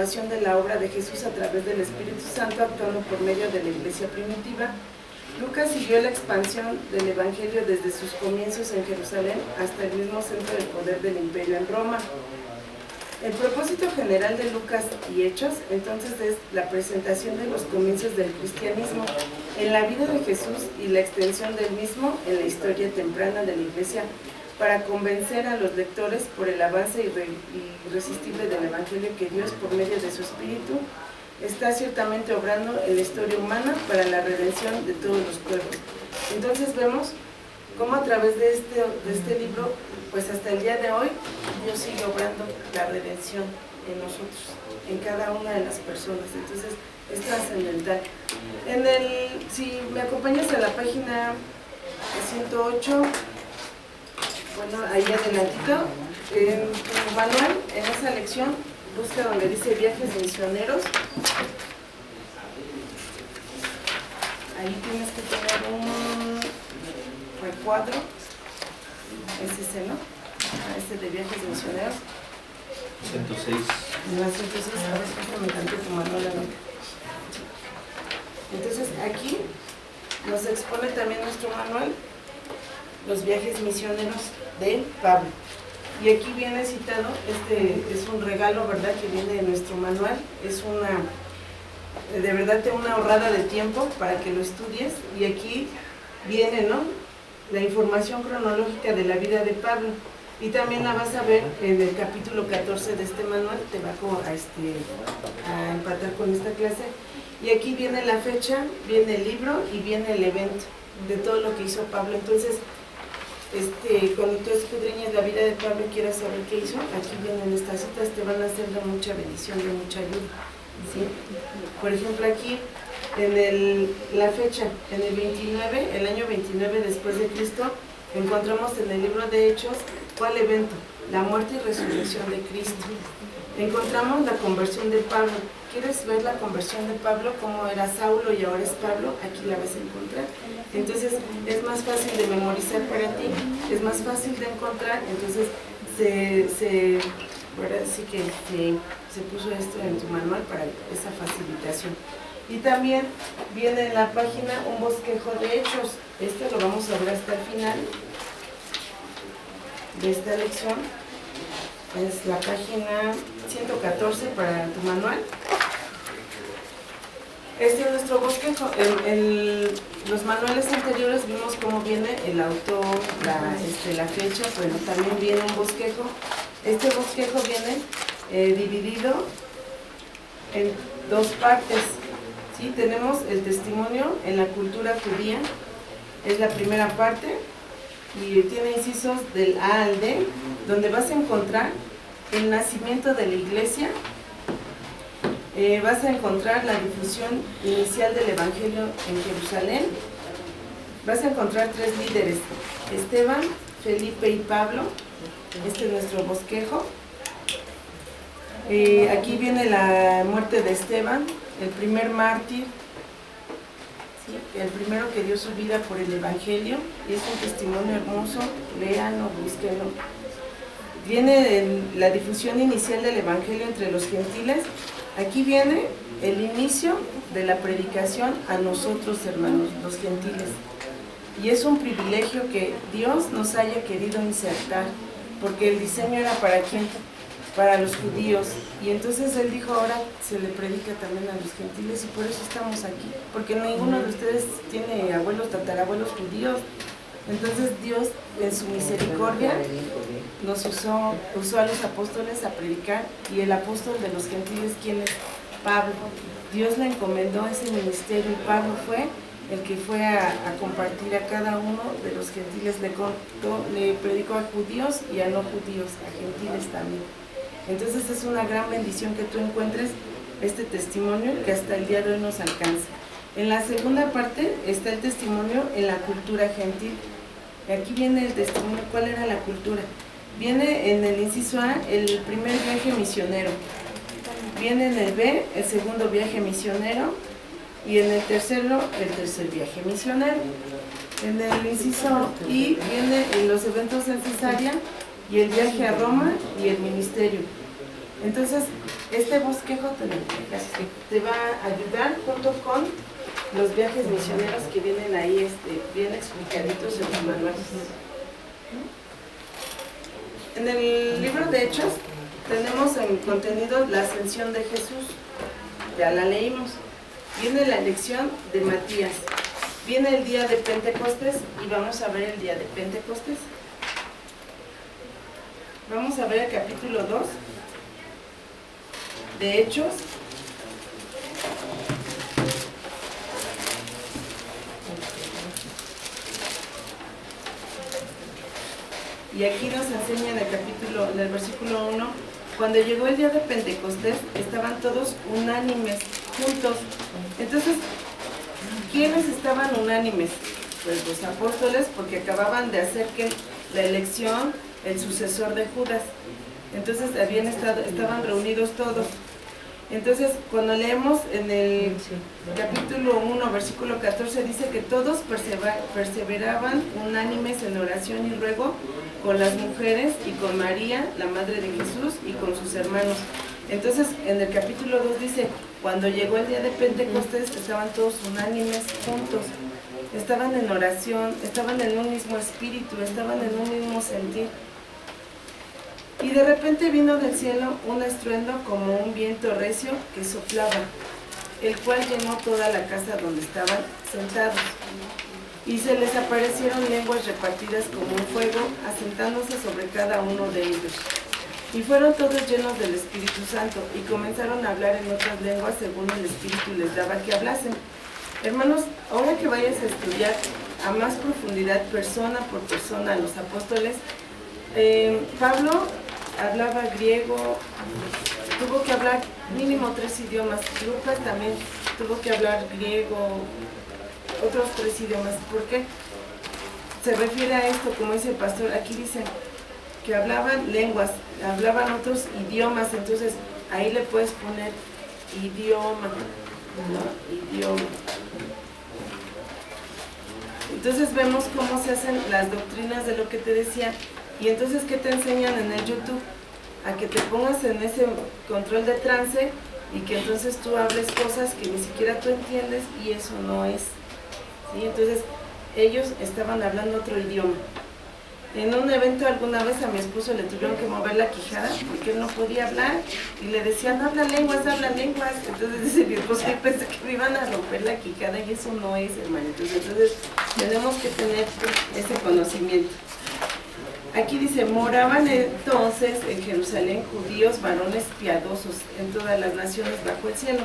De la obra de Jesús a través del Espíritu Santo actuando por medio de la iglesia primitiva, Lucas siguió la expansión del Evangelio desde sus comienzos en Jerusalén hasta el mismo centro del poder del imperio en Roma. El propósito general de Lucas y Hechos entonces es la presentación de los comienzos del cristianismo en la vida de Jesús y la extensión del mismo en la historia temprana de la iglesia, para convencer a los lectores por el avance irresistible del Evangelio que Dios, por medio de su Espíritu, está ciertamente obrando en la historia humana para la redención de todos los pueblos. Entonces vemos cómo a través de este libro, pues hasta el día de hoy, Dios sigue obrando la redención en nosotros, en cada una de las personas. Entonces es trascendental. Si me acompañas a la página 108, bueno, ahí adelantito, en tu manual, en esa lección, busca donde dice viajes misioneros. Ahí tienes que tener un recuadro, es ese, ¿no? Ese de viajes misioneros. 106. No, 106, a ver, me encantó tu manual. Entonces, aquí nos expone también nuestro manual, los viajes misioneros de Pablo. Y aquí viene citado, es un regalo, ¿verdad?, que viene de nuestro manual, es de verdad una ahorrada de tiempo para que lo estudies, y aquí viene, ¿no?, la información cronológica de la vida de Pablo, y también la vas a ver en el capítulo 14 de este manual, te va a empatar con esta clase, y aquí viene la fecha, viene el libro y viene el evento de todo lo que hizo Pablo. Entonces, cuando tú escudriñes la vida de Pablo y quieras saber qué hizo, aquí vienen estas citas, te van a hacer de mucha bendición, de mucha ayuda, ¿sí? Por ejemplo, aquí en la fecha, en el año 29 después de Cristo, encontramos en el libro de Hechos, ¿cuál evento? La muerte y resurrección de Cristo. Encontramos la conversión de Pablo. ¿Quieres ver la conversión de Pablo? Cómo era Saulo y ahora es Pablo, aquí la vas a encontrar. Entonces es más fácil de memorizar para ti, es más fácil de encontrar. Entonces ahora sí que se puso esto en tu manual para esa facilitación. Y también viene en la página un bosquejo de hechos. Lo vamos a ver hasta el final de esta lección. Es la página 114 para tu manual. Este es nuestro bosquejo. En los manuales anteriores vimos cómo viene el autor, la fecha, pero también viene un bosquejo. Este bosquejo viene dividido en dos partes. ¿Sí? Tenemos el testimonio en la cultura judía, es la primera parte, y tiene incisos del A al D, donde vas a encontrar el nacimiento de la iglesia. Vas a encontrar la difusión inicial del Evangelio en Jerusalén. Vas a encontrar tres líderes: Esteban, Felipe y Pablo. Este es nuestro bosquejo. Aquí viene la muerte de Esteban, el primer mártir, ¿sí?, el primero que dio su vida por el Evangelio, y es un testimonio hermoso, léanlo, búsquenlo. Viene la difusión inicial del Evangelio entre los gentiles. Aquí viene el inicio de la predicación a nosotros, hermanos, los gentiles. Y es un privilegio que Dios nos haya querido insertar, porque el diseño era ¿para quién? Para los judíos. Y entonces Él dijo, ahora se le predica también a los gentiles, y por eso estamos aquí, porque ninguno de ustedes tiene abuelos, tatarabuelos judíos. Entonces Dios, en su misericordia, nos usó a los apóstoles a predicar, y el apóstol de los gentiles, ¿quién es? Pablo. Dios le encomendó ese ministerio, y Pablo fue el que fue a compartir a cada uno de los gentiles, le predicó a judíos y a no judíos, a gentiles también. Entonces es una gran bendición que tú encuentres este testimonio que hasta el día de hoy nos alcanza. En la segunda parte está el testimonio en la cultura gentil. Aquí viene el testimonio, ¿cuál era la cultura? Viene en el inciso A el primer viaje misionero, viene en el B el segundo viaje misionero, y en el tercero el tercer viaje misionero. En el inciso I viene en los eventos en Cesarea y el viaje a Roma y el ministerio. Entonces, Este bosquejo te va a ayudar junto con los viajes misioneros que vienen ahí bien explicaditos en los manuales. En el libro de Hechos tenemos en contenido la ascensión de Jesús, ya la leímos. Viene la elección de Matías, viene el día de Pentecostés y vamos a ver el día de Pentecostés. Vamos a ver el capítulo 2 de Hechos. Y aquí nos enseña en el versículo 1, cuando llegó el día de Pentecostés, estaban todos unánimes, juntos. Entonces, ¿quiénes estaban unánimes? Pues los apóstoles, porque acababan de hacer que la elección, el sucesor de Judas. Entonces, estaban reunidos todos. Entonces, cuando leemos en el capítulo 1, versículo 14, dice que todos perseveraban unánimes en oración y ruego con las mujeres y con María, la madre de Jesús, y con sus hermanos. Entonces, en el capítulo 2 dice, cuando llegó el día de Pentecostés, estaban todos unánimes juntos, estaban en oración, estaban en un mismo espíritu, estaban en un mismo sentir. Y de repente vino del cielo un estruendo como un viento recio que soplaba, el cual llenó toda la casa donde estaban sentados. Y se les aparecieron lenguas repartidas como un fuego, asentándose sobre cada uno de ellos. Y fueron todos llenos del Espíritu Santo, y comenzaron a hablar en otras lenguas según el Espíritu les daba que hablasen. Hermanos, ahora que vayas a estudiar a más profundidad, persona por persona, a los apóstoles, Pablo hablaba griego, tuvo que hablar mínimo 3 idiomas. Lucas también tuvo que hablar griego, otros 3 idiomas. ¿Por qué? Se refiere a esto, como dice el pastor, aquí dice que hablaban lenguas, hablaban otros idiomas, entonces ahí le puedes poner idioma, ¿no? Idioma. Entonces vemos cómo se hacen las doctrinas de lo que te decía. Y entonces, ¿qué te enseñan en el YouTube? A que te pongas en ese control de trance y que entonces tú hables cosas que ni siquiera tú entiendes, y eso no es. ¿Sí? Entonces, ellos estaban hablando otro idioma. En un evento alguna vez a mi esposo le tuvieron que mover la quijada porque él no podía hablar y le decían, habla lenguas, habla lenguas. Entonces dice mi esposo, yo pensé que me iban a romper la quijada, y eso no es, hermanitos. Entonces, tenemos que tener ese conocimiento. Aquí dice, moraban entonces en Jerusalén judíos, varones piadosos, en todas las naciones bajo el cielo.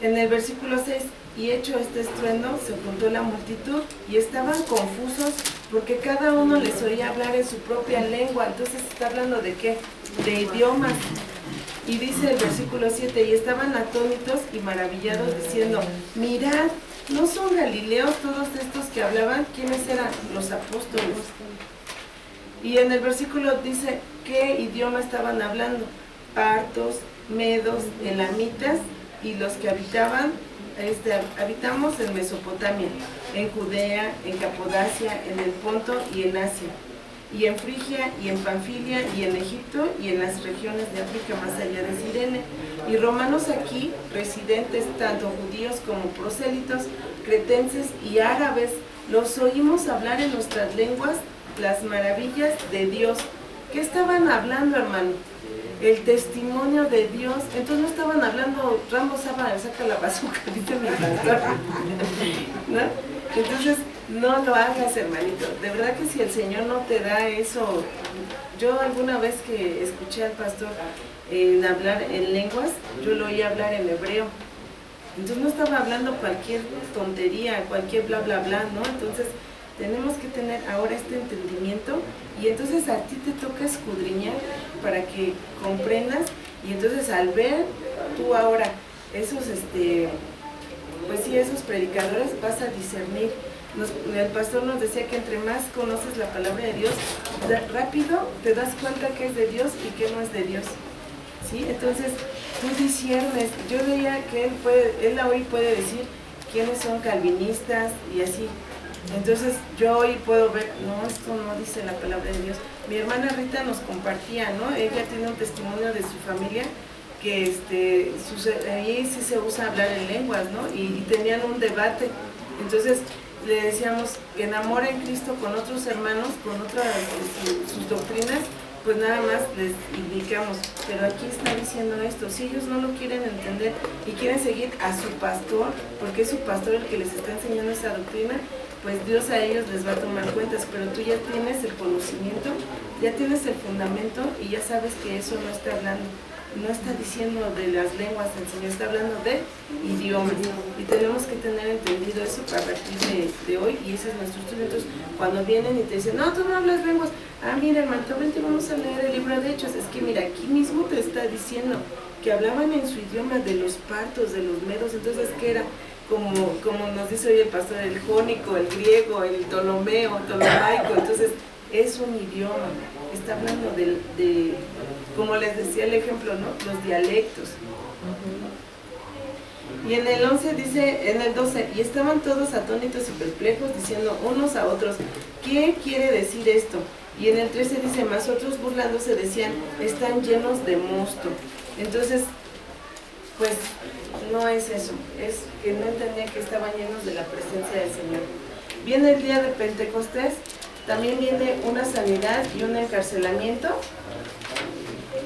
En el versículo 6, y hecho este estruendo, se juntó la multitud y estaban confusos porque cada uno les oía hablar en su propia lengua. Entonces está hablando de ¿qué? De idiomas. Y dice el versículo 7, y estaban atónitos y maravillados diciendo, mirad, ¿no son galileos todos estos que hablaban? ¿Quiénes eran? Los apóstoles. Y en el versículo dice, ¿qué idioma estaban hablando? Partos, medos, elamitas, y los que habitamos en Mesopotamia, en Judea, en Capodacia, en el Ponto y en Asia, y en Frigia, y en Panfilia, y en Egipto, y en las regiones de África más allá de Cirene, y romanos aquí, residentes, tanto judíos como prosélitos, cretenses y árabes, los oímos hablar en nuestras lenguas las maravillas de Dios. ¿Qué estaban hablando, hermano? El testimonio de Dios. Entonces no estaban hablando, Rambo saca la bazooka, dice mi pastor, ¿no? Entonces no lo hagas, hermanito. De verdad que si el Señor no te da eso, yo alguna vez que escuché al pastor en hablar en lenguas, yo lo oí hablar en hebreo. Entonces no estaba hablando cualquier tontería, cualquier bla bla bla, ¿no? Entonces tenemos que tener ahora este entendimiento, y entonces a ti te toca escudriñar para que comprendas, y entonces al ver tú ahora esos, pues sí, esos predicadores, vas a discernir. El pastor nos decía que entre más conoces la palabra de Dios, rápido te das cuenta que es de Dios y que no es de Dios. ¿Sí? Entonces tú disciernes. Yo veía que él hoy puede decir quiénes son calvinistas y así. Entonces yo hoy puedo ver, no, esto no dice la palabra de Dios. Mi hermana Rita nos compartía, ¿no? Ella tiene un testimonio de su familia que ahí sí se usa hablar en lenguas, ¿no? Y tenían un debate. Entonces le decíamos que enamoren Cristo con otros hermanos, con otras sus doctrinas, pues nada más les indicamos, pero aquí está diciendo esto, si ellos no lo quieren entender y quieren seguir a su pastor, porque es su pastor el que les está enseñando esa doctrina, pues Dios a ellos les va a tomar cuentas, pero tú ya tienes el conocimiento, ya tienes el fundamento y ya sabes que eso no está hablando, no está diciendo de las lenguas del Señor, está hablando de idiomas. Y tenemos que tener entendido eso a partir de hoy, y ese es nuestro estudio. Entonces, cuando vienen y te dicen, no, tú no hablas lenguas, mira hermano, vente, vamos a leer el libro de Hechos. Es que mira, aquí mismo te está diciendo que hablaban en su idioma de los partos, de los medos. Entonces, que era como nos dice hoy el pastor, el jónico, el griego, el tolomaico. Entonces, es un idioma. Está hablando de como les decía el ejemplo, ¿no? Los dialectos. Y en el 11 dice, en el 12, y estaban todos atónitos y perplejos, diciendo unos a otros, ¿qué quiere decir esto? Y en el 13 dice, mas otros burlándose decían, están llenos de mosto. Entonces, pues no es eso, es que no entendían que estaban llenos de la presencia del Señor. Viene el día de Pentecostés, también viene una sanidad y un encarcelamiento.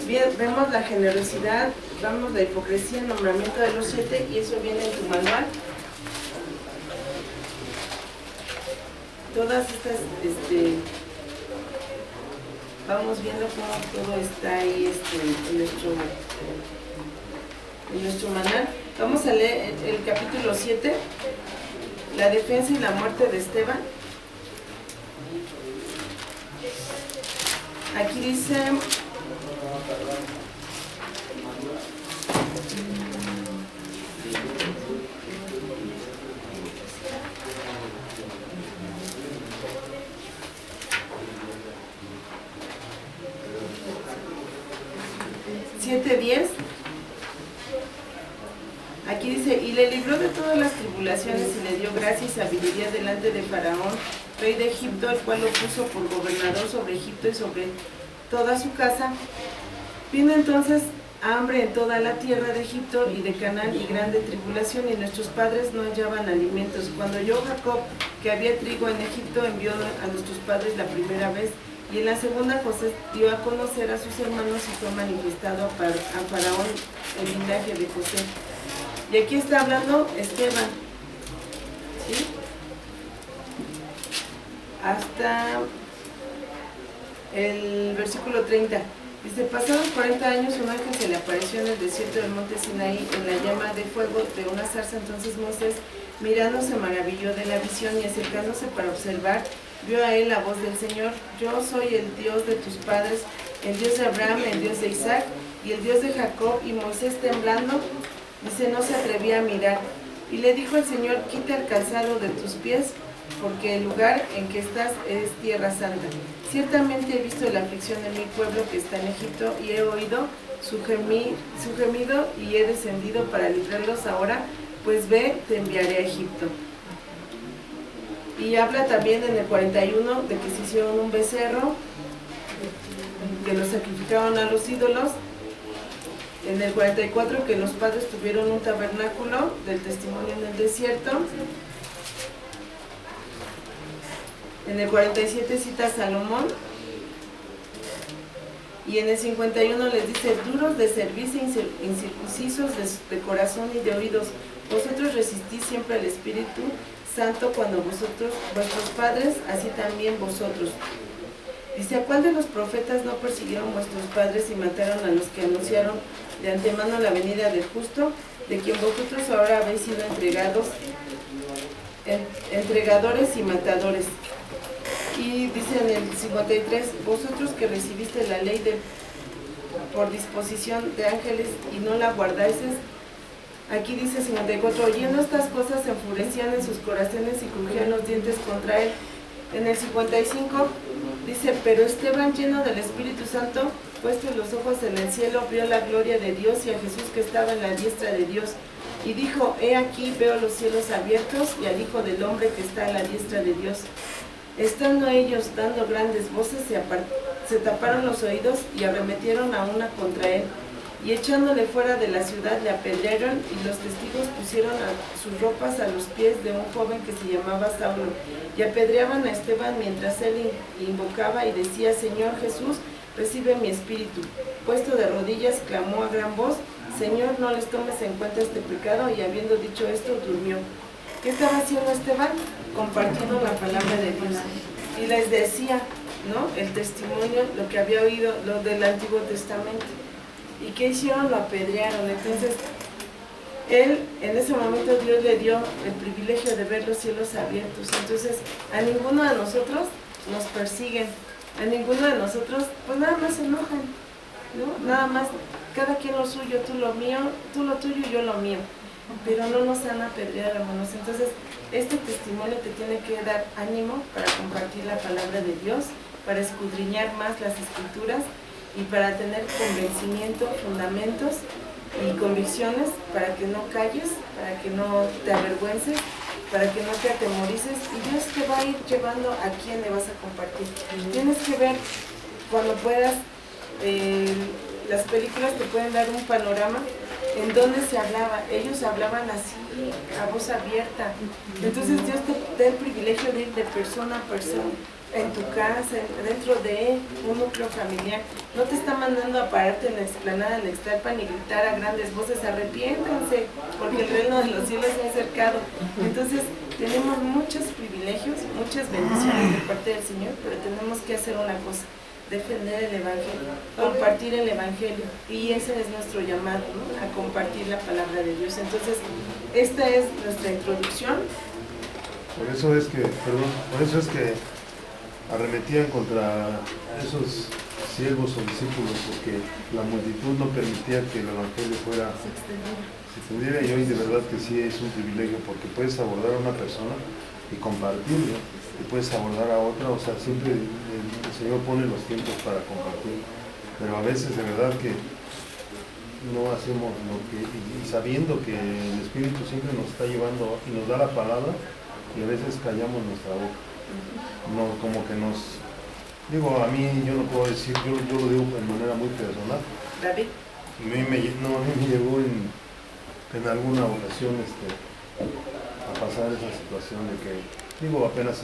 Bien, vemos la generosidad, vemos la hipocresía, el nombramiento de los 7, y eso viene en tu manual. Todas estas, vamos viendo cómo todo está ahí en nuestro manual. Vamos a leer el capítulo 7, la defensa y la muerte de Esteban. Aquí dice, aquí dice, y le libró de todas las tribulaciones y le dio gracia y sabiduría delante de Faraón, rey de Egipto, el cual lo puso por gobernador sobre Egipto y sobre toda su casa. Vino entonces hambre en toda la tierra de Egipto y de Canaán y grande tribulación, y nuestros padres no hallaban alimentos. Cuando oyó Jacob que había trigo en Egipto, envió a nuestros padres la primera vez, y en la segunda José dio a conocer a sus hermanos y fue manifestado a Faraón el linaje de José. Y aquí está hablando Esteban, ¿sí? Hasta el versículo 30. Dice, pasados 40 años un ángel se le apareció en el desierto del monte Sinaí en la llama de fuego de una zarza. Entonces Moisés, mirando, se maravilló de la visión, y acercándose para observar, vio a él la voz del Señor: yo soy el Dios de tus padres, el Dios de Abraham, el Dios de Isaac y el Dios de Jacob. Y Moisés, temblando, dice, no se atrevía a mirar. Y le dijo el Señor, quita el calzado de tus pies, porque el lugar en que estás es tierra santa. Ciertamente he visto la aflicción de mi pueblo que está en Egipto, y he oído su gemido, y he descendido para librarlos ahora, pues ve, te enviaré a Egipto. Y habla también en el 41 de que se hicieron un becerro, que lo sacrificaron a los ídolos. En el 44 que los padres tuvieron un tabernáculo del testimonio en el desierto. En el 47 cita a Salomón. Y en el 51 les dice, duros de cerviz e incircuncisos de corazón y de oídos, vosotros resistís siempre al Espíritu Santo cuando vuestros padres, así también vosotros. Dice, ¿a cuál de los profetas no persiguieron vuestros padres y mataron a los que anunciaron de antemano la venida del justo, de quien vosotros ahora habéis sido entregadores y matadores? Y dice en el 53, vosotros que recibiste la ley por disposición de ángeles y no la guardasteis. Aquí dice 54, oyendo estas cosas se enfurecían en sus corazones y crujían los dientes contra él. En el 55 dice, pero Esteban, lleno del Espíritu Santo, puestos los ojos en el cielo, vio la gloria de Dios y a Jesús que estaba en la diestra de Dios. Y dijo, he aquí veo los cielos abiertos y al Hijo del Hombre que está a la diestra de Dios. Estando ellos dando grandes voces, se taparon los oídos y arremetieron a una contra él. Y echándole fuera de la ciudad le apedrearon, y los testigos pusieron sus ropas a los pies de un joven que se llamaba Saulo. Y apedreaban a Esteban mientras él invocaba y decía: Señor Jesús, recibe mi espíritu. Puesto de rodillas, clamó a gran voz: Señor, no les tomes en cuenta este pecado. Y habiendo dicho esto, durmió. ¿Qué estaba haciendo Esteban? Compartiendo la palabra de Dios. Y les decía, ¿no?, el testimonio, lo que había oído, lo del Antiguo Testamento. ¿Y qué hicieron? Lo apedrearon. Entonces, él, en ese momento Dios le dio el privilegio de ver los cielos abiertos. Entonces, a ninguno de nosotros nos persiguen, a ninguno de nosotros, pues nada más se enojan, ¿no? Nada más, cada quien lo suyo, tú lo mío, tú lo tuyo y yo lo mío. Pero no nos han apedreado, hermanos. Entonces, este testimonio te tiene que dar ánimo para compartir la palabra de Dios, para escudriñar más las Escrituras y para tener convencimiento, fundamentos y convicciones, para que no calles, para que no te avergüences, para que no te atemorices, y Dios te va a ir llevando a quién le vas a compartir. Tienes que ver, cuando puedas, las películas te pueden dar un panorama en donde se hablaba. Ellos hablaban así, a voz abierta. Entonces Dios te da el privilegio de ir de persona a persona, en tu casa, dentro de un núcleo familiar. No te está mandando a pararte en la explanada, en la Ixtalpan, y gritar a grandes voces: arrepiéntanse, porque el reino de los cielos se ha acercado. Entonces tenemos muchos privilegios, muchas bendiciones de parte del Señor, pero tenemos que hacer una cosa: defender el Evangelio, compartir el Evangelio, y ese es nuestro llamado, ¿no?, a compartir la palabra de Dios. Entonces, esta es nuestra introducción. Por eso es que arremetían contra esos siervos o discípulos, porque la multitud no permitía que el Evangelio se extendiera, y hoy de verdad que sí es un privilegio, porque puedes abordar a una persona y compartirlo, y puedes abordar a otra. O sea, siempre el Señor pone los tiempos para compartir, pero a veces de verdad que no hacemos lo que, y sabiendo que el Espíritu siempre nos está llevando y nos da la palabra, y a veces callamos nuestra boca. No, como que digo, a mí, yo no puedo decir, yo lo digo de manera muy personal. David. A mí me llegó en alguna ocasión a pasar esa situación de que, digo, apenas